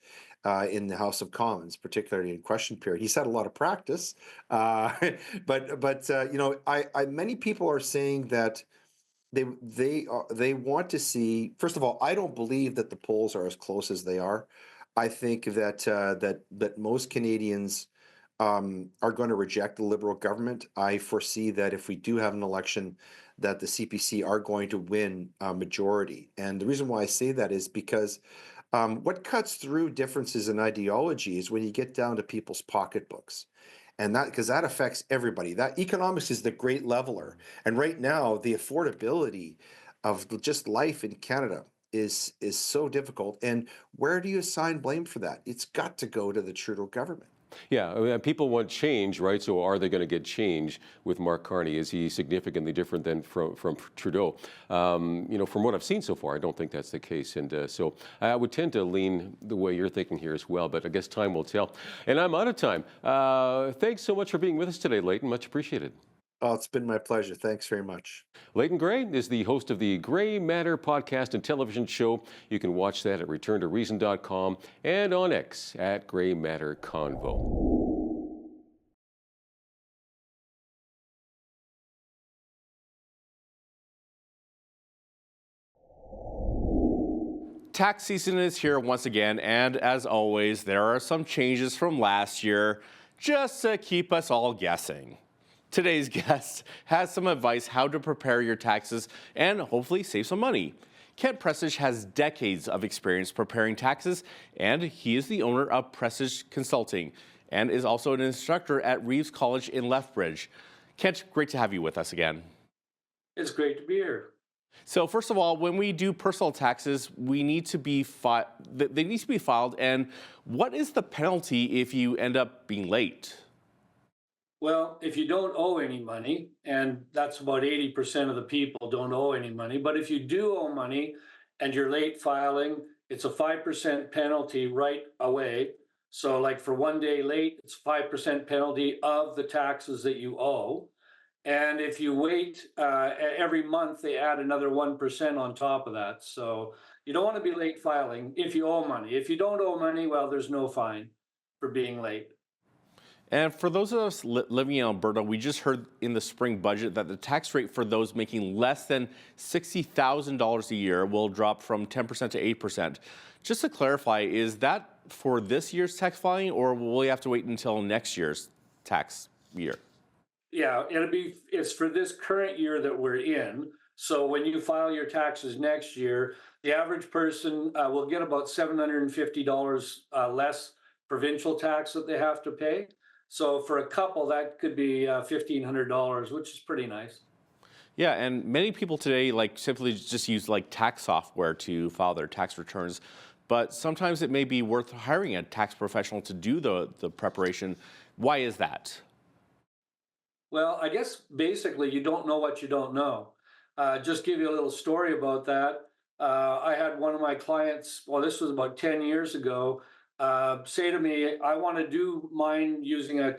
[SPEAKER 15] in the House of Commons, particularly in question period. He's had a lot of practice, but you know, many people are saying that they want to see. First of all, I don't believe that the polls are as close as they are. I think that that most Canadians are going to reject the Liberal government. I foresee that if we do have an election, that the CPC are going to win a majority. And the reason why I say that is because what cuts through differences in ideology is when you get down to people's pocketbooks. And that, because that affects everybody. That economics is the great leveler. And right now, the affordability of just life in Canada is so difficult. And where do you assign blame for that? It's got to go to the Trudeau government.
[SPEAKER 14] Yeah, I mean, people want change, right? So are they going to get change with Mark Carney? Is he significantly different than from Trudeau? You know, from what I've seen so far, I don't think that's the case. And so I would tend to lean the way you're thinking here as well, but I guess time will tell. And I'm out of time. Thanks so much for being with us today, Leighton. Much appreciated.
[SPEAKER 15] Oh, it's been my pleasure. Thanks very much.
[SPEAKER 14] Leighton Gray is the host of the Gray Matter podcast and television show. You can watch that at returntoreason.com and on X at Gray Matter Convo.
[SPEAKER 16] Tax season is here once again, and as always, there are some changes from last year just to keep us all guessing. Today's guest has some advice how to prepare your taxes and hopefully save some money. Kent Prestige has decades of experience preparing taxes, and he is the owner of Prestige Consulting and is also an instructor at Reeves College in Lethbridge. Kent, great to have you with us again.
[SPEAKER 17] It's great to be here.
[SPEAKER 16] So first of all, when we do personal taxes, we need to be they need to be filed. And what is the penalty if you end up being late?
[SPEAKER 17] Well, if you don't owe any money, and that's about 80% of the people don't owe any money, but if you do owe money and you're late filing, it's a 5% penalty right away. So like for 1 day late, it's 5% penalty of the taxes that you owe. And if you wait every month, they add another 1% on top of that. So you don't want to be late filing if you owe money. If you don't owe money, well, there's no fine for being late.
[SPEAKER 16] And for those of us living in Alberta, we just heard in the spring budget that the tax rate for those making less than $60,000 a year will drop from 10% to 8%. Just to clarify, is that for this year's tax filing, or will we have to wait until next year's tax year?
[SPEAKER 17] Yeah, it's for this current year that we're in. So when you file your taxes next year, the average person will get about $750 less provincial tax that they have to pay. So for a couple, that could be $1,500, which is pretty nice.
[SPEAKER 16] Yeah, and many people today simply just use tax software to file their tax returns, but sometimes it may be worth hiring a tax professional to do the preparation. Why is that?
[SPEAKER 17] Well, I guess basically you don't know what you don't know. Just give you a little story about that. I had one of my clients, well, this was about 10 years ago, say to me, I want to do mine using a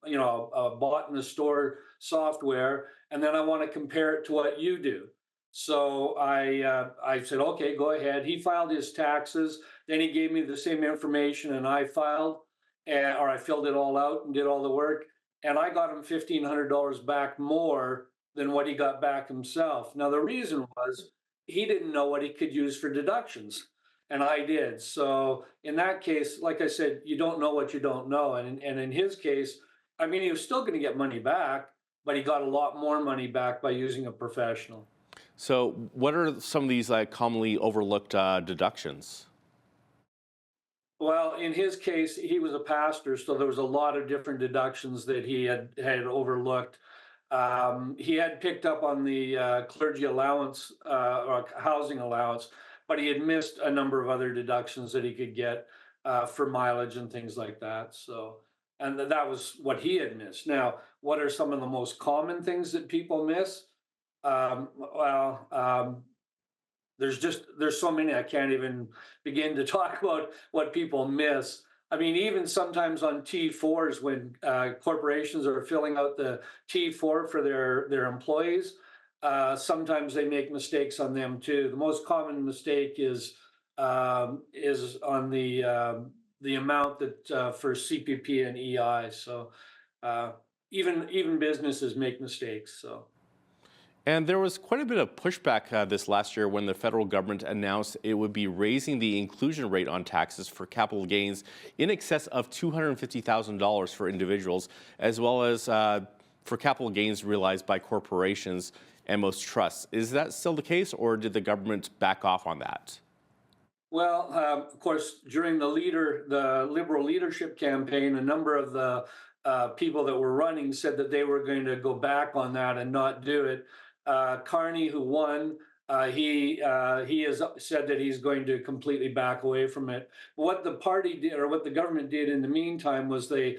[SPEAKER 17] bought in the store software, and then I want to compare it to what you do. So I said, okay, go ahead. He filed his taxes. Then he gave me the same information, and I filed, or I filled it all out and did all the work. And I got him $1,500 back more than what he got back himself. Now, the reason was he didn't know what he could use for deductions, and I did. So in that case, like I said, you don't know what you don't know. And in his case, I mean, he was still going to get money back, but he got a lot more money back by using a professional.
[SPEAKER 16] So what are some of these commonly overlooked deductions?
[SPEAKER 17] Well, in his case, he was a pastor, so there was a lot of different deductions that he had overlooked. He had picked up on the clergy allowance or housing allowance, but he had missed a number of other deductions that he could get for mileage and things like that. So, and that was what he had missed. Now, what are some of the most common things that people miss? Well, there's so many I can't even begin to talk about what people miss. I mean, even sometimes on T4s when corporations are filling out the T4 for their employees, sometimes they make mistakes on them too. The most common mistake is on the amount that for CPP and EI. So even businesses make mistakes. So.
[SPEAKER 16] And there was quite a bit of pushback this last year when the federal government announced it would be raising the inclusion rate on taxes for capital gains in excess of $250,000 for individuals, as well as for capital gains realized by corporations and most trusts. Is that still the case, or did the government back off on that?
[SPEAKER 17] Well, of course, during the Liberal leadership campaign, a number of the people that were running said that they were going to go back on that and not do it. Carney, who won, he has said that he's going to completely back away from it. What the party did, or what the government did in the meantime, was they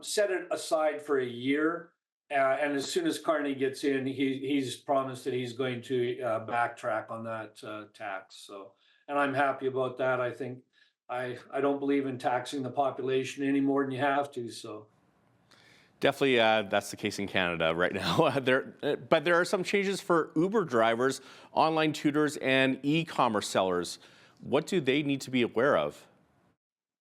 [SPEAKER 17] set it aside for a year. And as soon as Carney gets in, he's promised that he's going to backtrack on that tax. So, and I'm happy about that. I think I don't believe in taxing the population any more than you have to. So.
[SPEAKER 16] Definitely, that's the case in Canada right now. But there are some changes for Uber drivers, online tutors, and e-commerce sellers. What do they need to be aware of?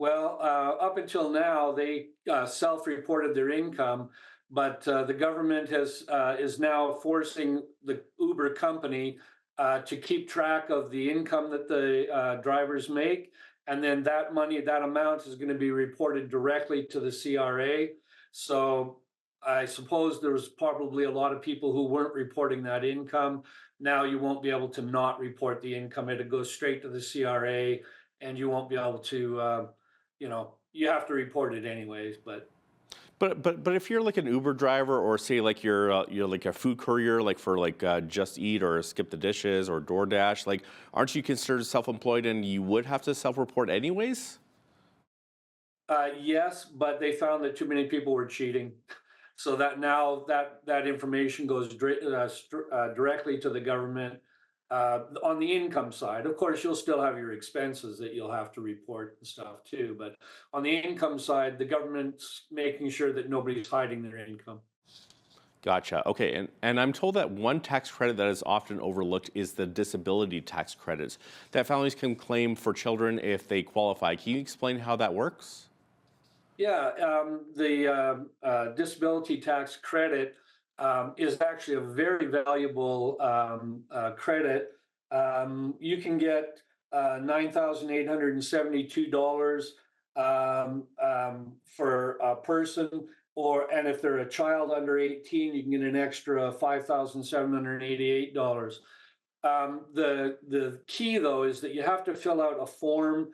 [SPEAKER 17] Well, up until now, they self-reported their income, but the government is now forcing the Uber company to keep track of the income that the drivers make, and then that amount is going to be reported directly to the CRA. So I suppose there was probably a lot of people who weren't reporting that income. Now you won't be able to not report the income. It'll go straight to the CRA, and you won't be able to, you have to report it anyways.
[SPEAKER 16] But if you're like an Uber driver, or say like you're like a food courier, like for Just Eat or Skip the Dishes or DoorDash, like aren't you considered self-employed and you would have to self-report anyways?
[SPEAKER 17] Yes, but they found that too many people were cheating. So that now that information goes directly to the government on the income side. Of course, you'll still have your expenses that you'll have to report and stuff too. But on the income side, the government's making sure that nobody's hiding their income.
[SPEAKER 16] Gotcha. Okay, and I'm told that one tax credit that is often overlooked is the disability tax credits that families can claim for children if they qualify. Can you explain how that works?
[SPEAKER 17] Yeah, the disability tax credit is actually a very valuable credit. You can get $9,872 for a person, and if they're a child under 18, you can get an extra $5,788. The key though is that you have to fill out a form.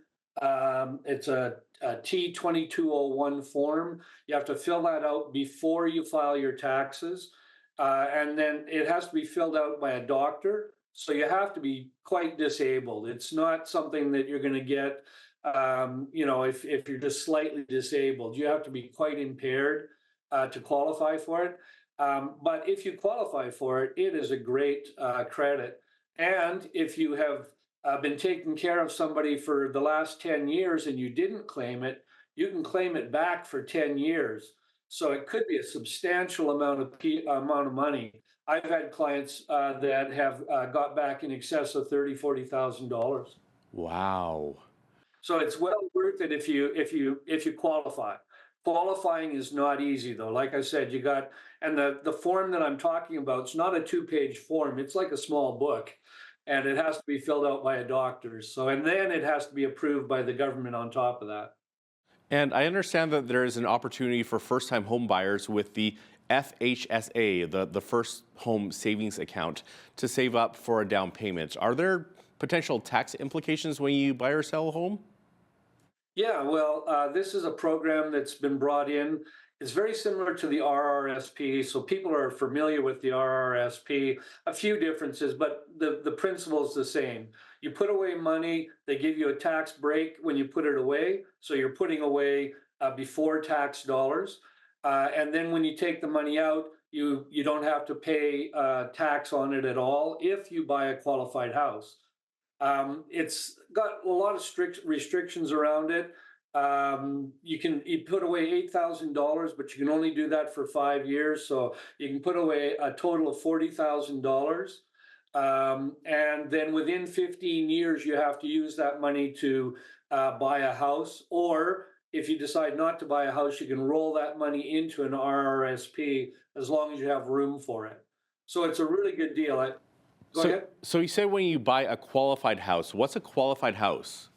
[SPEAKER 17] It's a T2201 form. You have to fill that out before you file your taxes. And then it has to be filled out by a doctor. So you have to be quite disabled. It's not something that you're going to get, if you're just slightly disabled. You have to be quite impaired to qualify for it. But if you qualify for it, it is a great credit. And if you have been taking care of somebody for the last 10 years and you didn't claim it, you can claim it back for 10 years. So it could be a substantial amount of money. I've had clients that have got back in excess of $30,000, $40,000.
[SPEAKER 16] Wow.
[SPEAKER 17] So it's well worth it if you qualify. Qualifying is not easy though. Like I said, and the form that I'm talking about, it's not a 2-page form. It's like a small book. And it has to be filled out by a doctor. And then it has to be approved by the government on top of that.
[SPEAKER 16] And I understand that there is an opportunity for first-time home buyers with the FHSA, the First Home Savings Account, to save up for a down payment. Are there potential tax implications when you buy or sell a home?
[SPEAKER 17] Yeah, well, this is a program that's been brought in. It's very similar to the RRSP, so people are familiar with the RRSP. A few differences, but the principle is the same. You put away money, they give you a tax break when you put it away, so you're putting away before tax dollars. And then when you take the money out, you don't have to pay tax on it at all if you buy a qualified house. It's got a lot of strict restrictions around it. You put away $8,000, but you can only do that for 5 years. So you can put away a total of $40,000. And then within 15 years, you have to use that money to buy a house. Or if you decide not to buy a house, you can roll that money into an RRSP as long as you have room for it. So it's a really good deal. Go ahead.
[SPEAKER 16] So you said when you buy a qualified house, what's a qualified house?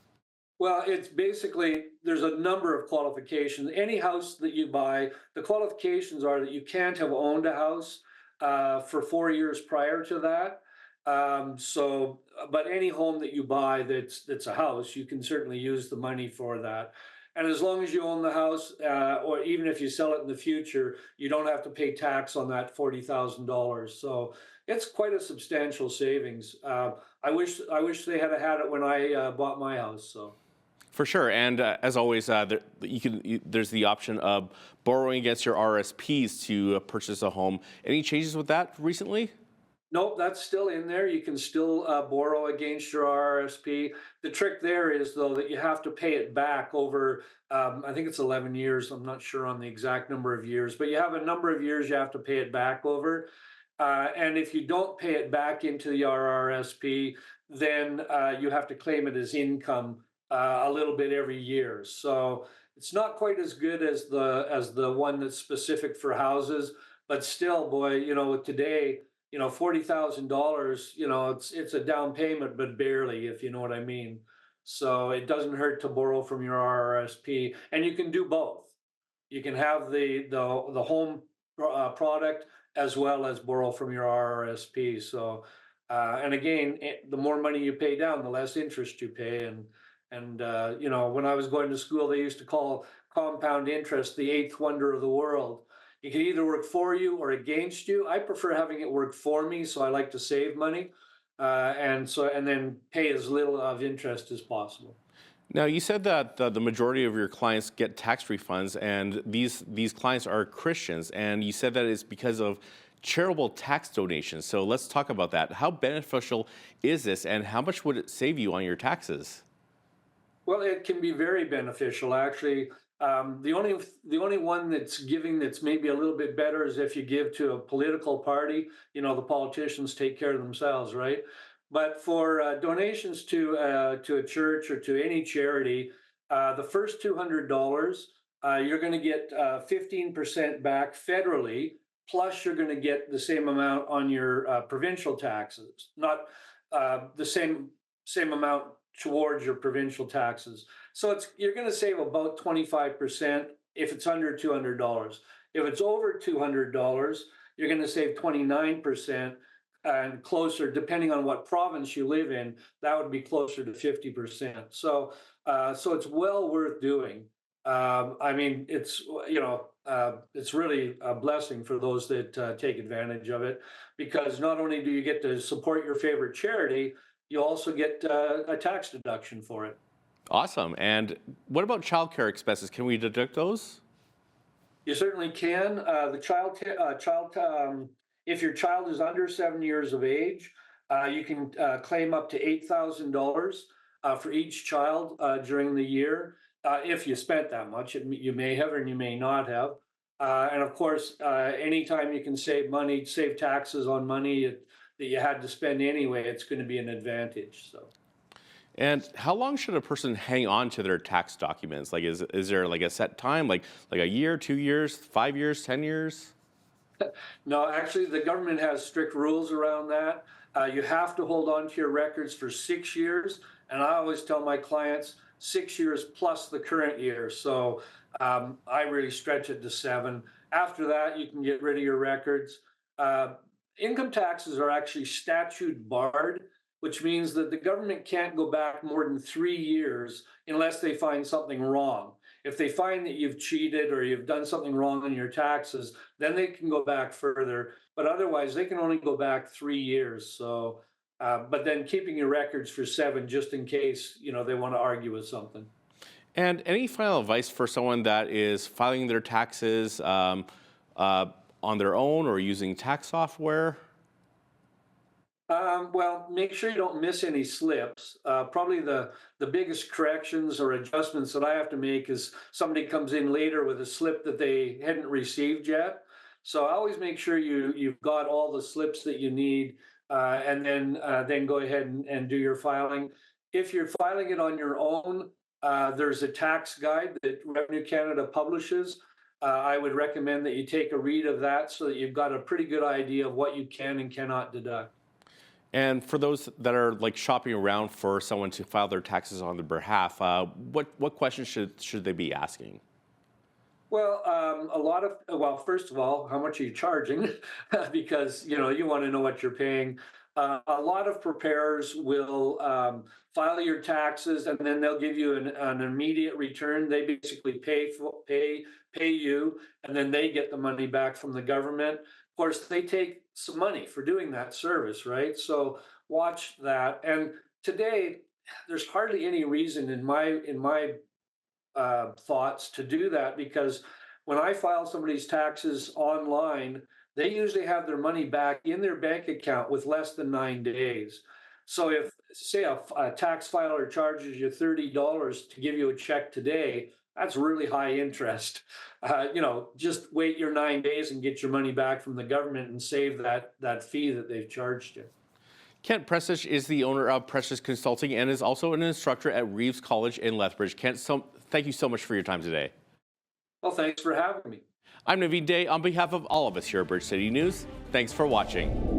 [SPEAKER 17] Well, it's basically, there's a number of qualifications. Any house that you buy, the qualifications are that you can't have owned a house for 4 years prior to that. But any home that you buy that's a house, you can certainly use the money for that. And as long as you own the house, or even if you sell it in the future, you don't have to pay tax on that $40,000. So it's quite a substantial savings. I wish they had it when I bought my house. So.
[SPEAKER 16] For sure, and as always, there's the option of borrowing against your RSPs to purchase a home. Any changes with that recently?
[SPEAKER 17] Nope, that's still in there. You can still borrow against your RRSP. The trick there is, though, that you have to pay it back over, I think it's 11 years. I'm not sure on the exact number of years, but you have a number of years you have to pay it back over. And if you don't pay it back into the RRSP, then you have to claim it as income a little bit every year. So it's not quite as good as the one that's specific for houses, but still, boy, today, $40,000, it's a down payment, but barely, if you know what I mean. So it doesn't hurt to borrow from your RRSP, and you can do both. You can have the home product as well as borrow from your RRSP. So, and again, the more money you pay down, the less interest you pay. And when I was going to school, they used to call compound interest the eighth wonder of the world. It can either work for you or against you. I prefer having it work for me, so I like to save money, and then pay as little of interest as possible.
[SPEAKER 16] Now, you said that the majority of your clients get tax refunds, and these clients are Christians, and you said that it's because of charitable tax donations. So let's talk about that. How beneficial is this, and how much would it save you on your taxes?
[SPEAKER 17] Well, it can be very beneficial, actually. The only one that's giving that's maybe a little bit better is if you give to a political party. The politicians take care of themselves, right? But for donations to a church or to any charity, the first $200, you're going to get 15% back federally, plus you're going to get the same amount on your provincial taxes, not the same amount towards your provincial taxes. So you're going to save about 25% if it's under $200. If it's over $200, you're going to save 29%, and closer, depending on what province you live in, that would be closer to 50%. So it's well worth doing. I mean, it's really a blessing for those that take advantage of it, because not only do you get to support your favorite charity, you also get a tax deduction for it.
[SPEAKER 16] Awesome. And what about childcare expenses? Can we deduct those?
[SPEAKER 17] You certainly can. If your child is under 7 years of age, you can claim up to $8,000 for each child during the year. If you spent that much, you may have or you may not have. And of course, anytime you can save money, save taxes on money that you had to spend anyway, it's going to be an advantage. So.
[SPEAKER 16] And how long should a person hang on to their tax documents? Like, is there like a set time, like a year, 2 years, 5 years, 10 years?
[SPEAKER 17] No, actually, the government has strict rules around that. You have to hold on to your records for 6 years. And I always tell my clients 6 years plus the current year. So I really stretch it to 7. After that, you can get rid of your records. Income taxes are actually statute barred which means that the government can't go back more than 3 years unless they find something wrong. If they find that you've cheated or you've done something wrong on your taxes, then they can go back further. But otherwise, they can only go back 3 years. So, but then keeping your records for 7 just in case, they want to argue with something.
[SPEAKER 16] And any final advice for someone that is filing their taxes on their own or using tax software?
[SPEAKER 17] Well, make sure you don't miss any slips. Probably the biggest corrections or adjustments that I have to make is somebody comes in later with a slip that they hadn't received yet. So I always make sure you've got all the slips that you need, and then go ahead and do your filing. If you're filing it on your own, there's a tax guide that Revenue Canada publishes. I would recommend that you take a read of that so that you've got a pretty good idea of what you can and cannot deduct.
[SPEAKER 16] And for those that are like shopping around for someone to file their taxes on their behalf, what questions should they be asking?
[SPEAKER 17] Well, first of all, how much are you charging? Because, you want to know what you're paying. A lot of preparers will file your taxes and then they'll give you an immediate return. They basically pay you, and then they get the money back from the government. Of course, they take some money for doing that service, right? So watch that. And today, there's hardly any reason in my thoughts to do that, because when I file somebody's taxes online, they usually have their money back in their bank account with less than 9 days. So if, say, a tax filer charges you $30 to give you a check today, that's really high interest. Just wait your 9 days and get your money back from the government and save that fee that they've charged you.
[SPEAKER 16] Kent Prestish is the owner of Prestish Consulting and is also an instructor at Reeves College in Lethbridge. Kent, thank you so much for your time today.
[SPEAKER 17] Well, thanks for having me.
[SPEAKER 16] I'm Naveen Day. On behalf of all of us here at Bridge City News, thanks for watching.